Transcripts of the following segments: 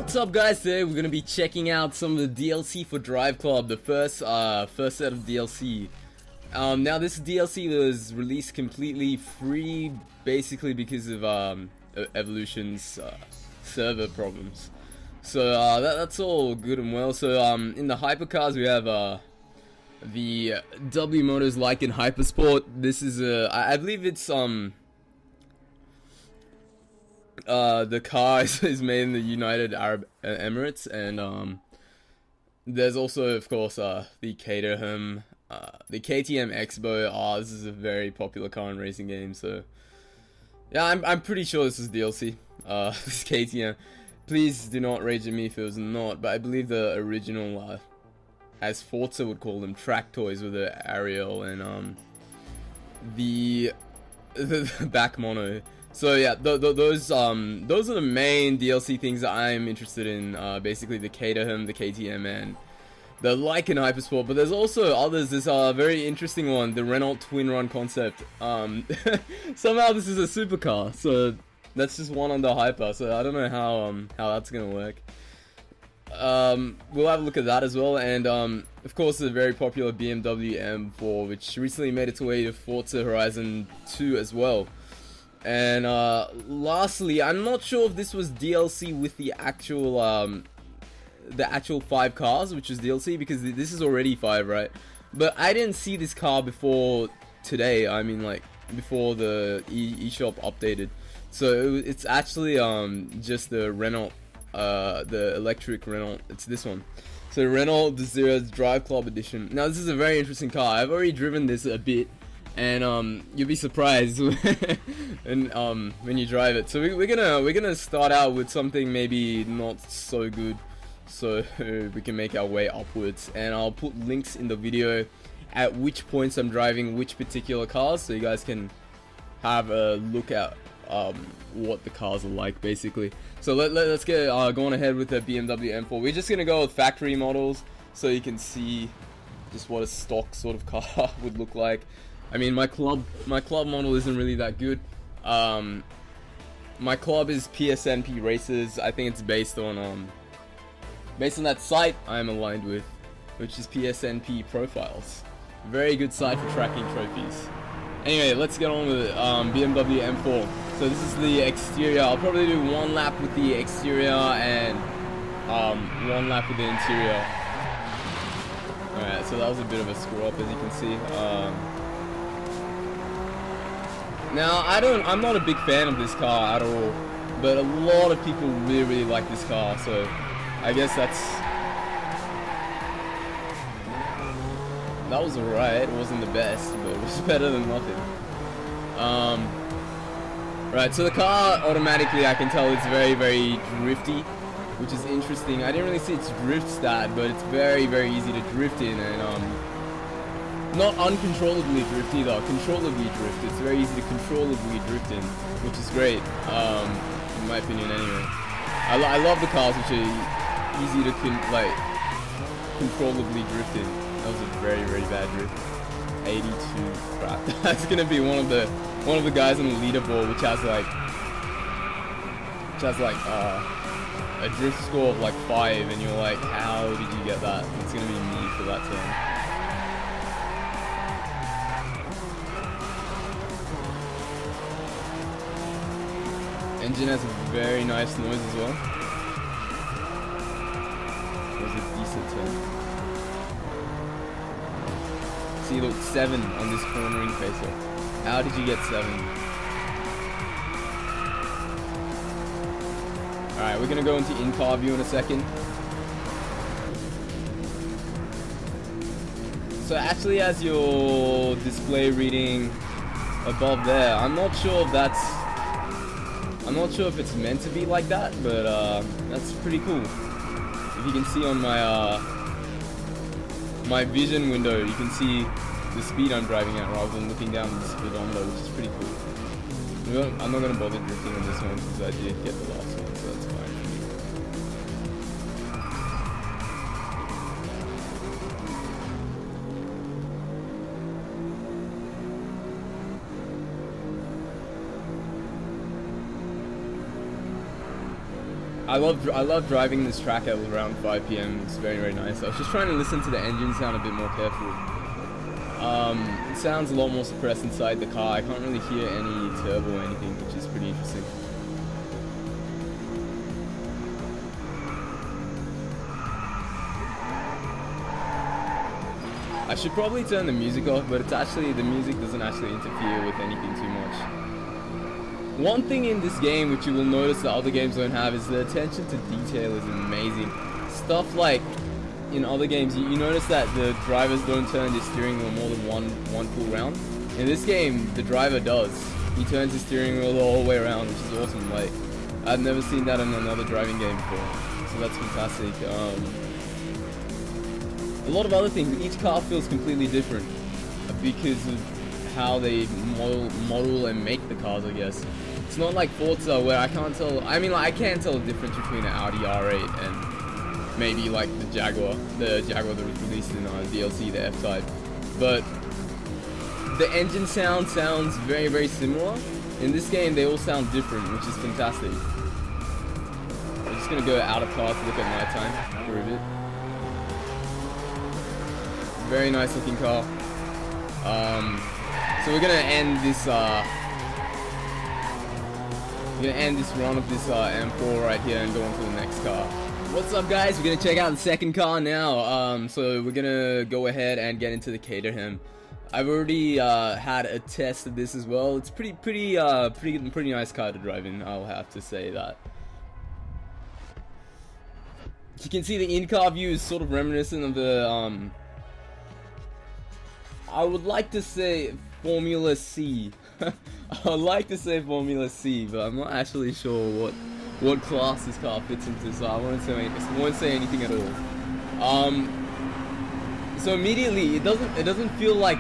What's up, guys? Today we're gonna be checking out some of the DLC for Drive Club, the first set of DLC. Now this DLC was released completely free, basically because of Evolution's server problems. So that's all good and well. So in the hypercars we have the W Motors Lykan Hypersport. This is I believe it's the car is made in the United Arab Emirates, and there's also, of course, the Caterham, the KTM Expo. This is a very popular car in racing games, so yeah, I'm pretty sure this is DLC. This KTM. Please do not rage at me if it was not, but I believe the original, as Forza would call them, track toys with the Ariel and the back mono. So yeah, those are the main DLC things that I'm interested in. Basically the Caterham, the KTM, and the Lykan Hypersport. But there's also others. There's a very interesting one, the Renault Twin Run concept. Somehow this is a supercar, so that's just one on the Hyper. So I don't know how that's gonna work. We'll have a look at that as well, and of course the very popular BMW M4, which recently made its way to Forza Horizon 2 as well. And lastly, I'm not sure if this was DLC with the actual 5 cars, which is DLC, because this is already 5, right? But I didn't see this car before today. I mean, like, before the eShop updated. So it's actually just the Renault, the electric Renault. It's this one. So Renault Desire's Drive Club Edition. Now this is a very interesting car. I've already driven this a bit, and you'll be surprised when you drive it. So we're gonna start out with something maybe not so good, so we can make our way upwards. And I'll put links in the video at which points I'm driving which particular cars, so you guys can have a look at what the cars are like, basically. So let's get going ahead with the BMW M4. We're just gonna go with factory models, so you can see just what a stock sort of car would look like. I mean, my club model isn't really that good. My club is PSNP Races. I think it's based on that site I'm aligned with, which is PSNP Profiles. Very good site for tracking trophies. Anyway, let's get on with it. BMW M4. So this is the exterior. I'll probably do one lap with the exterior and one lap with the interior. Alright, so that was a bit of a screw up, as you can see. Now, I'm not a big fan of this car at all, but a lot of people really like this car, so I guess that was alright. It wasn't the best, but it was better than nothing. Right, so the car, automatically, I can tell it's very, very drifty, which is interesting. I didn't really see its drift stat, but it's very, very easy to drift in, and not uncontrollably drift either, controllably drift. It's very easy to controllably drift in, which is great, in my opinion anyway. I love the cars which are easy to controllably drift in. That was a very, very bad drift. 82, crap. That's gonna be one of the guys on the leaderboard which has a drift score of like 5, and you're like, how did you get that? It's gonna be me for that turn. Engine has a very nice noise as well. It was a decent turn. See, look, 7 on this cornering face-off. How did you get 7? Alright, we're gonna go into in-car view in a second. So it actually has your display reading above there. I'm not sure if it's meant to be like that, but that's pretty cool. If you can see on my vision window, you can see the speed I'm driving at rather than looking down the speedometer, which is pretty cool. I'm not going to bother drifting on this one because I did get the last one, so that's fine. I love driving this track at around 5 p.m. It's very, very nice. I was just trying to listen to the engine sound a bit more carefully. It sounds a lot more suppressed inside the car. I can't really hear any turbo or anything, which is pretty interesting. I should probably turn the music off, but the music doesn't actually interfere with anything too much. One thing in this game which you will notice that other games don't have is the attention to detail is amazing. Stuff like in other games, you notice that the drivers don't turn the steering wheel more than one full round. In this game, the driver does. He turns the steering wheel the whole way around, which is awesome. Like, I've never seen that in another driving game before, so that's fantastic. A lot of other things. Each car feels completely different because of how they model and make the cars, I guess. It's not like Forza where I can't tell. I mean, like, I can tell the difference between an Audi R8 and maybe like the Jaguar that was released in DLC, the F-Type. But the engine sounds very, very similar. In this game, they all sound different, which is fantastic. I'm just gonna go out of car to look at nighttime for a bit. Very nice looking car. So we're gonna end this run of this M4 right here and go on to the next car. What's up, guys? We're gonna check out the second car now. So we're gonna go ahead and get into the Caterham. I've already had a test of this as well. It's pretty nice car to drive in. I'll have to say that. You can see the in-car view is sort of reminiscent of the I would like to say Formula C. I would like to say Formula C, but I'm not actually sure what class this car fits into, so I won't say anything at all. So immediately it doesn't feel like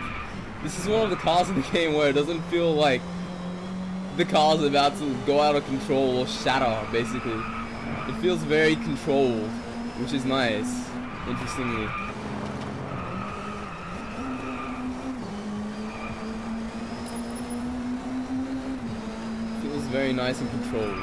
this is one of the cars in the game where it doesn't feel like the car's about to go out of control or shatter. Basically, it feels very controlled, which is nice. Interestingly. Very nice and controlled.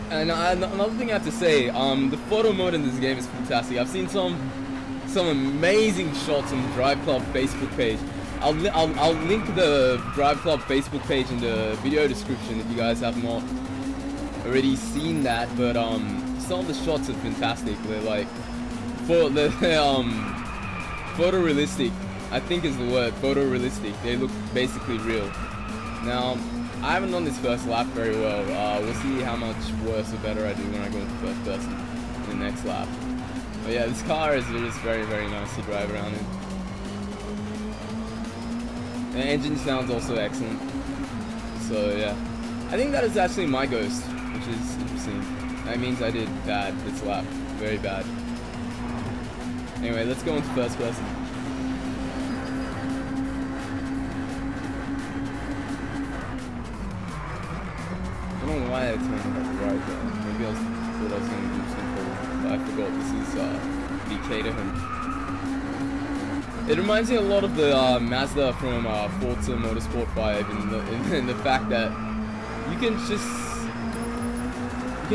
And another thing I have to say, the photo mode in this game is fantastic. I've seen some amazing shots on the Drive Club Facebook page. I'll link the Drive Club Facebook page in the video description if you guys have not already seen that. But some of the shots are fantastic. They're like photorealistic, I think is the word, photorealistic. They look basically real. Now, I haven't done this first lap very well. We'll see how much worse or better I do when I go into first person in the next lap. But yeah, this car is just very, very nice to drive around in. The engine sounds also excellent. So yeah, I think that is actually my Ghost, which is interesting. That means I did bad this lap, very bad. Anyway, let's go into first person. I don't know why I turned it up right there. Maybe I thought I was going to do something, but I forgot this is the Caterham. It reminds me a lot of the Mazda from Forza Motorsport 5 in the fact that you can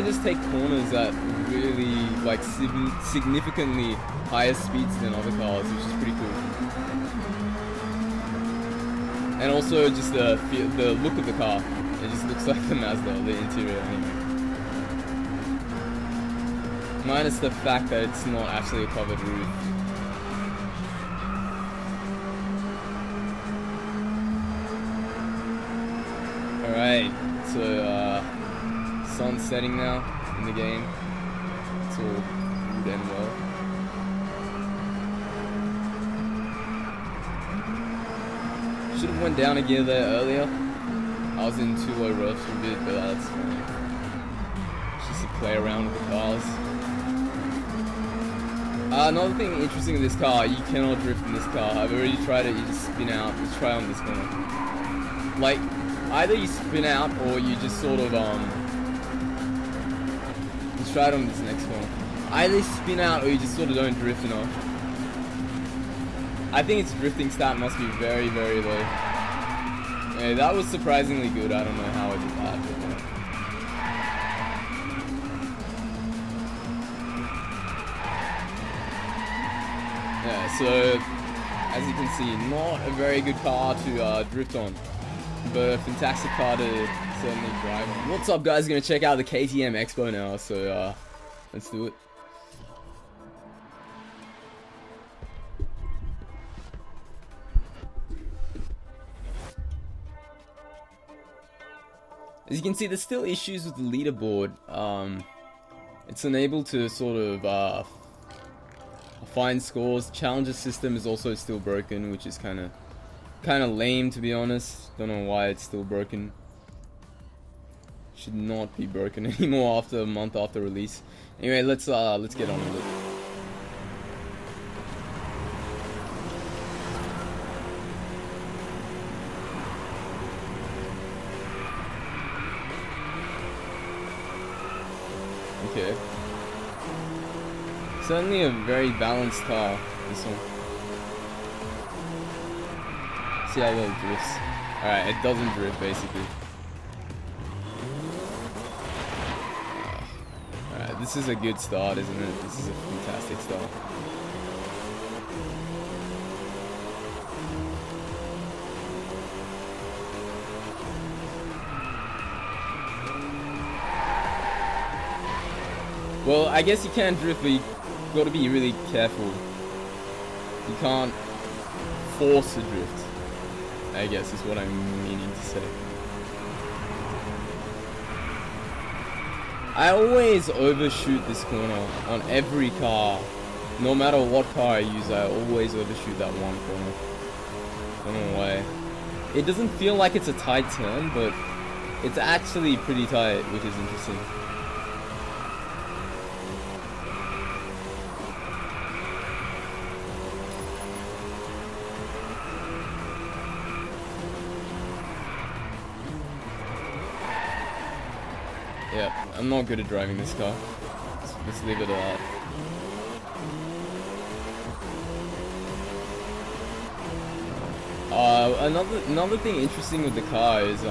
just take corners at really like significantly higher speeds than other cars, which is pretty cool. And also just the look of the car, it just looks like the Mazda, the interior anyway. Minus the fact that it's not actually a covered roof. Alright, so sun's setting now in the game. It's all good and well. Should have went down a gear there earlier. I was in too low revs for a bit, but that's fine. Just to play around with the cars. Another thing interesting in this car, you cannot drift in this car. I've already tried it, you just spin out. Let's try on this corner. Like, either you spin out or you just sort of, let's try it on this next one. Either you spin out or you just sort of don't drift enough. I think its drifting stat must be very, very low. Hey, that was surprisingly good. I don't know how I did that. But yeah, so as you can see, not a very good car to drift on, but a fantastic car to certainly drive on. What's up, guys? Gonna check out the KTM Expo now, so let's do it. As you can see, there's still issues with the leaderboard. It's unable to sort of find scores. Challenger system is also still broken, which is kind of lame, to be honest. Don't know why it's still broken. Should not be broken anymore after a month after release. Anyway, let's get on with it. Okay. Certainly a very balanced car, this one. See how well it drifts. Alright, it doesn't drift, basically. Alright, this is a good start, isn't it? This is a fantastic start. Well, I guess you can drift, but you got to be really careful. You can't force a drift, I guess is what I'm meaning to say. I always overshoot this corner on every car. No matter what car I use, I always overshoot that one corner. I don't know why. It doesn't feel like it's a tight turn, but it's actually pretty tight, which is interesting. Yeah, I'm not good at driving this car. Let's leave it at that. Another thing interesting with the car is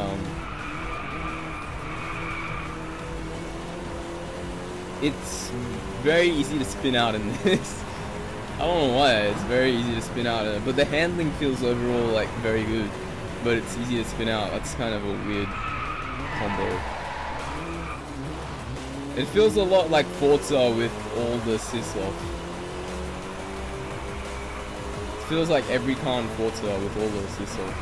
it's very easy to spin out in this. I don't know why, it's very easy to spin out in it, but the handling feels overall like very good, but it's easy to spin out. That's kind of a weird combo. It feels a lot like Forza with all the assists off. It feels like every car in Forza with all the assists off.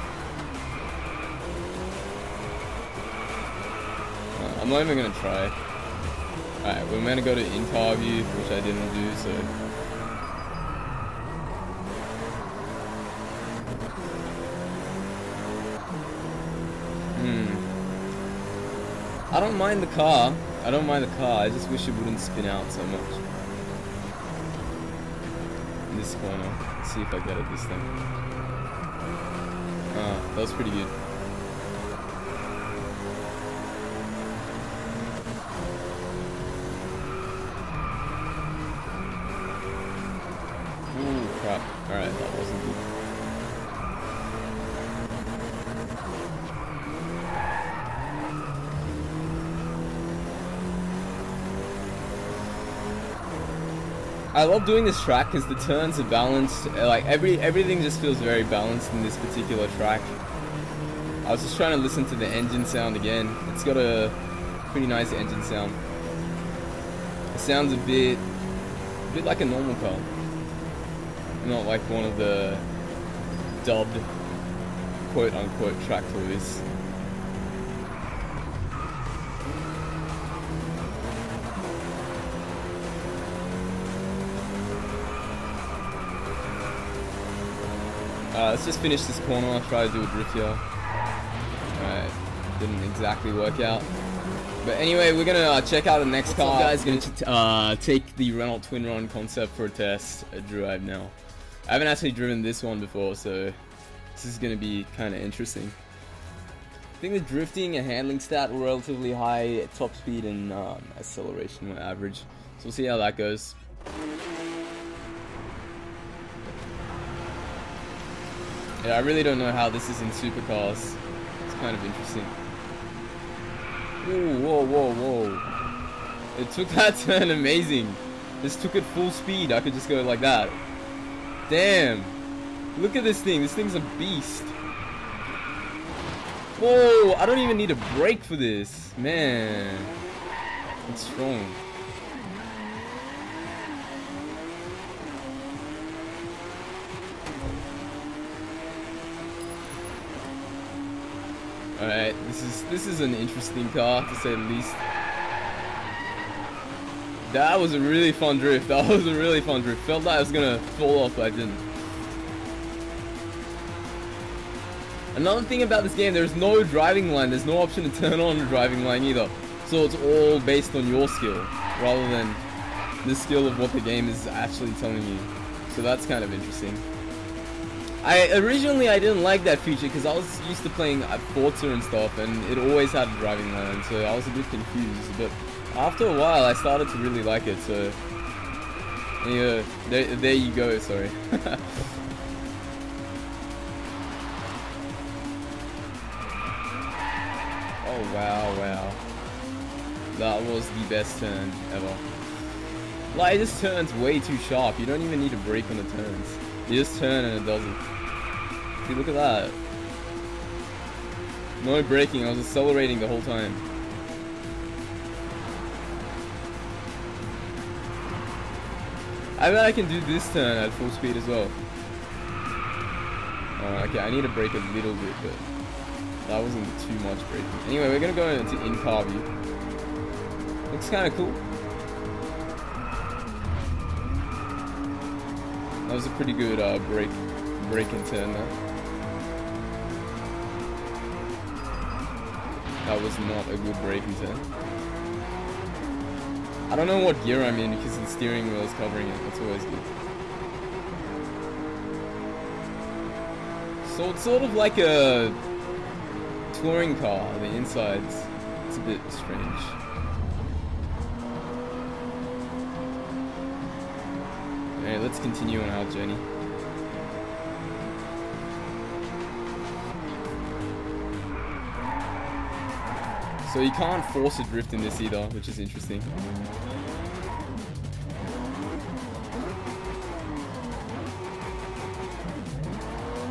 I'm not even gonna try. Alright, we're gonna go to in-car view, which I didn't do, so... I don't mind the car. I don't mind the car, I just wish it wouldn't spin out so much. In this corner. Let's see if I get it this time. Ah, that was pretty good. Ooh, crap. Alright, that wasn't good. I love doing this track because the turns are balanced. Like everything just feels very balanced in this particular track. I was just trying to listen to the engine sound again. It's got a pretty nice engine sound. It sounds a bit like a normal car, not like one of the dubbed quote-unquote track toys. Let's just finish this corner. I'll try to do a drift here. Alright, didn't exactly work out. But anyway, we're gonna check out the next car. Guys, gonna take the Renault Twinron concept for a test, a drive now. I haven't actually driven this one before, so this is gonna be kind of interesting. I think the drifting and handling stat were relatively high, top speed and acceleration were average. So we'll see how that goes. Yeah, I really don't know how this is in supercars. kind of interesting. Ooh, whoa, whoa, whoa. It took that turn amazing. Just took it full speed. I could just go like that. Damn. Look at this thing. This thing's a beast. Whoa, I don't even need a brake for this. Man. It's strong. Alright, this is an interesting car to say the least. That was a really fun drift. That was a really fun drift. Felt like I was gonna fall off, but I didn't. Another thing about this game, there's no driving line. There's no option to turn on the driving line either. So it's all based on your skill, rather than the skill of what the game is actually telling you. So that's kind of interesting. Originally I didn't like that feature because I was used to playing Forza and stuff, and it always had a driving line, so I was a bit confused. But after a while, I started to really like it. So yeah, there you go. Sorry. Oh wow, wow. That was the best turn ever. Like, this turn's way too sharp. You don't even need to brake on the turns. You just turn and it does it. See, look at that. No braking, I was accelerating the whole time. I bet I can do this turn at full speed as well. Okay, I need to brake a little bit, but that wasn't too much braking. Anyway, we're gonna go into in-car view. Looks kind of cool. That was a pretty good brake and turn there. That was not a good brake and turn. I don't know what gear I'm in because the steering wheel is covering it. That's always good. So it's sort of like a touring car. The insides, it's a bit strange. Alright, let's continue on our journey. So you can't force a drift in this either, which is interesting.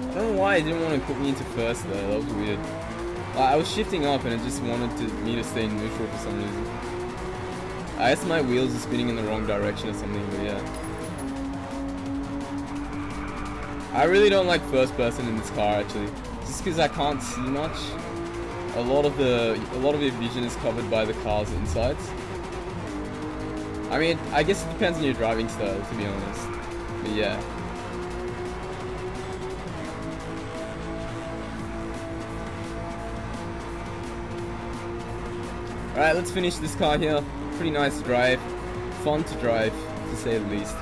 I don't know why it didn't want to put me into first though, that was weird. I was shifting up and it just wanted me to stay neutral for some reason. I guess my wheels are spinning in the wrong direction or something, but yeah. I really don't like first person in this car actually, just because I can't see much. A lot of your vision is covered by the car's insides. I mean, I guess it depends on your driving style, to be honest. But yeah. Alright, let's finish this car here. Pretty nice to drive. Fun to drive, to say the least.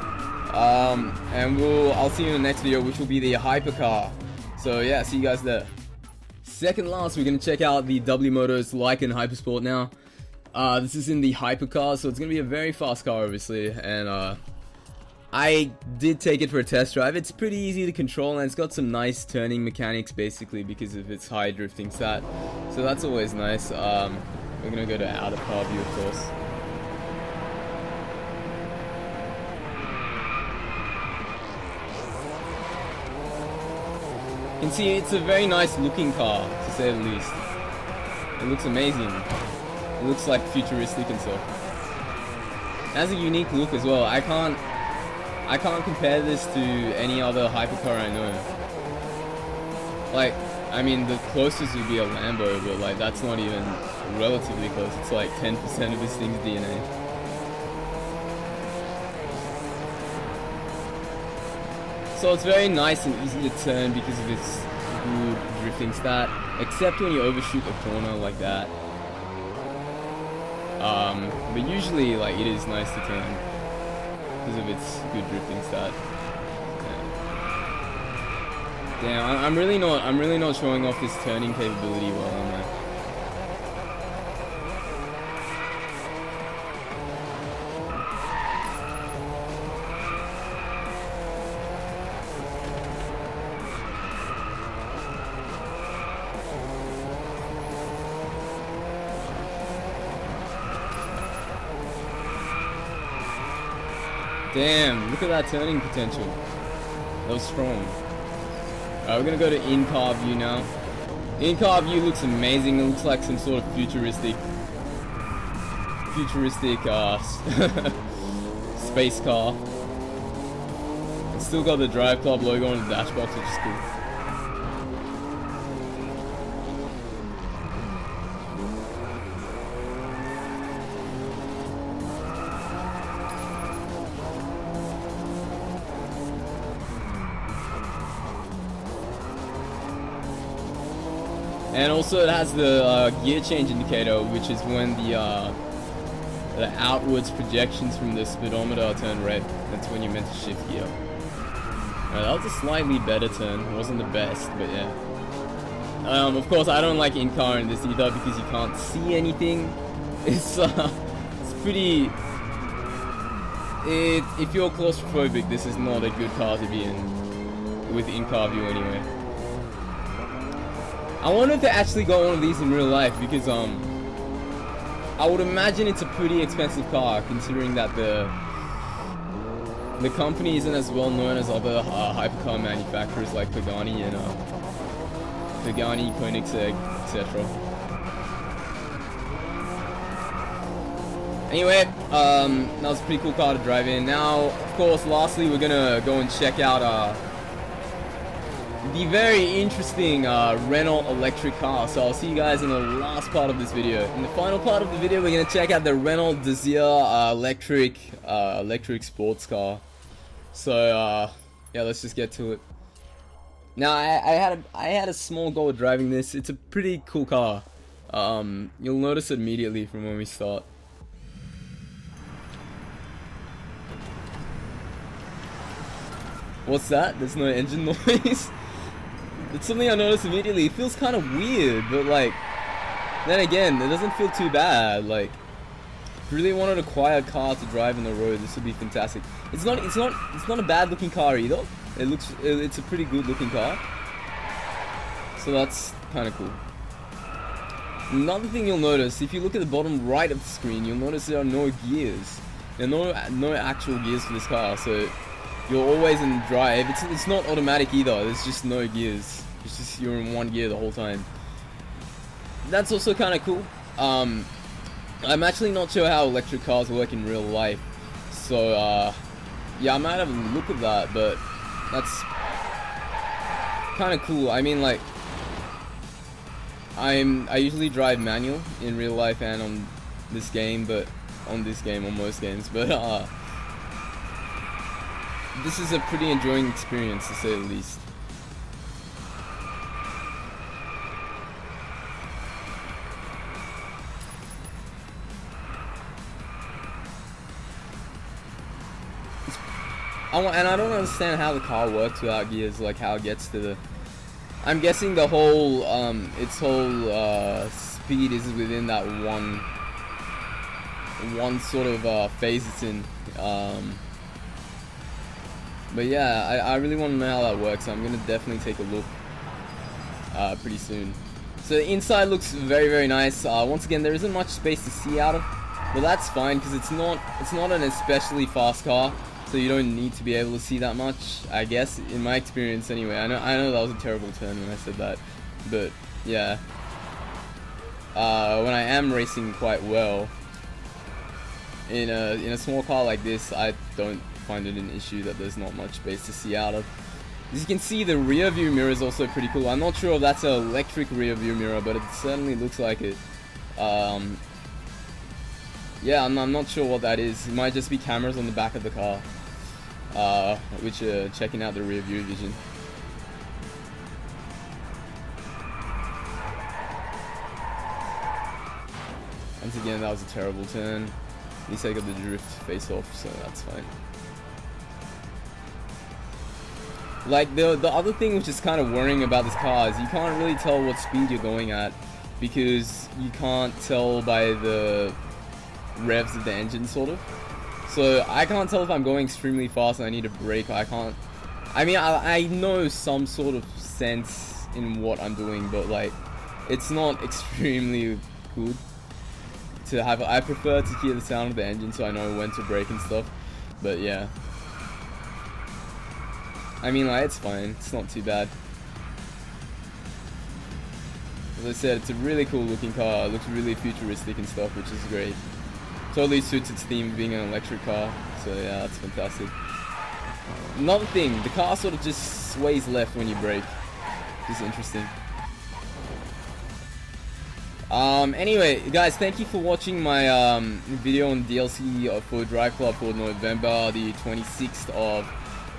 And I'll see you in the next video, which will be the hypercar. So yeah, see you guys there. Second last, we're going to check out the W Motors Lykan Hypersport now. This is in the hypercar, so it's going to be a very fast car, obviously. And I did take it for a test drive. It's pretty easy to control, and it's got some nice turning mechanics, basically, because of its high drifting stat. So that's always nice. We're going to go to out of car view, of course. You can see it's a very nice looking car, to say the least. It looks amazing. It looks like futuristic and stuff. It has a unique look as well. I can't compare this to any other hypercar I know. Like, I mean, the closest would be a Lambo, but like that's not even relatively close. It's like 10% of this thing's DNA. So it's very nice and easy to turn because of its good drifting stat, except when you overshoot a corner like that. But usually, like, it is nice to turn because of its good drifting stat. Yeah. Damn, I'm really not showing off this turning capability well, am I? Damn, look at that turning potential. That was strong. Alright, we're gonna go to in-car view now. In-car view looks amazing. It looks like some sort of futuristic space car. It's still got the Drive Club logo on the dashboard, which is cool. And also it has the gear change indicator, which is when the outwards projections from the speedometer turn red. That's when you're meant to shift gear. That was a slightly better turn. It wasn't the best, but yeah. Of course, I don't like in-car in this either because you can't see anything. It's pretty... If you're claustrophobic, this is not a good car to be in. With in-car view anyway. I wanted to actually go one of these in real life because I would imagine it's a pretty expensive car considering that the company isn't as well known as other hypercar manufacturers like Pagani and Pagani, Koenigsegg, etc. Anyway, that was a pretty cool car to drive in. Now, of course, lastly, we're gonna go and check out the very interesting Renault electric car. So I'll see you guys in the last part of this video. In the final part of the video, we're gonna check out the Renault Desire electric sports car. So yeah, let's just get to it. Now I had a small goal of driving this. It's a pretty cool car. You'll notice it immediately from when we start. What's that? There's no engine noise. It's something I noticed immediately. It feels kind of weird, but like, then again, it doesn't feel too bad. Like, if you really wanted a quiet car to drive on the road, this would be fantastic. It's not a bad looking car either. It's a pretty good looking car. So that's kind of cool. Another thing you'll notice, if you look at the bottom right of the screen, you'll notice there are no gears. There are no actual gears for this car, so you're always in drive. It's not automatic either. There's just no gears. It's just you're in one gear the whole time. That's also kind of cool. I'm actually not sure how electric cars work in real life. So yeah, I might have a look at that, but that's kind of cool. I mean, like, I usually drive manual in real life and on this game, on most games, but this is a pretty enjoying experience to say the least. And I don't understand how the car works without gears, like how it gets to the... I'm guessing the whole, its whole speed is within that one sort of phase it's in. But yeah, I really want to know how that works. I'm gonna definitely take a look pretty soon. So the inside looks very, very nice. Once again, there isn't much space to see out of, but that's fine because it's not an especially fast car, so you don't need to be able to see that much. I guess, in my experience, anyway. I know that was a terrible turn when I said that, but yeah. When I am racing quite well in a small car like this, I don't find it an issue that there's not much space to see out of. As you can see, the rear view mirror is also pretty cool. I'm not sure if that's an electric rear view mirror, but it certainly looks like it. Yeah, I'm not sure what that is. It might just be cameras on the back of the car, which are checking out the rear view vision. Once again, that was a terrible turn. At least I got the drift face off, so that's fine. Like, the other thing which is kind of worrying about this car is you can't really tell what speed you're going at because you can't tell by the revs of the engine, sort of. So I can't tell if I'm going extremely fast and I need to brake. I mean, I know some sort of sense in what I'm doing, but like, it's not extremely good to have. I prefer to hear the sound of the engine so I know when to brake and stuff. But yeah. I mean, like, it's fine. It's not too bad. As I said, it's a really cool looking car. It looks really futuristic and stuff, which is great. Totally suits its theme being an electric car. So yeah, that's fantastic. Another thing, the car sort of just sways left when you brake. Which is interesting. Anyway, guys, thank you for watching my video on DLC for Drive Club for November the 26th of,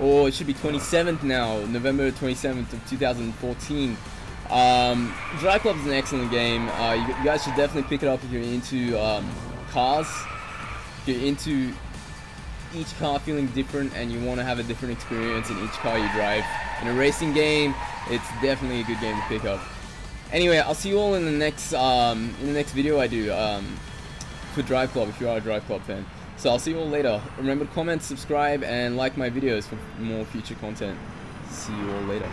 or it should be 27th now, November 27th of 2014. Drive Club is an excellent game. You guys should definitely pick it up if you're into cars. If you're into each car feeling different and you want to have a different experience in each car you drive. In a racing game, it's definitely a good game to pick up. Anyway, I'll see you all in the next video I do for Drive Club if you are a Drive Club fan. So I'll see you all later. Remember to comment, subscribe, and like my videos for more future content. See you all later.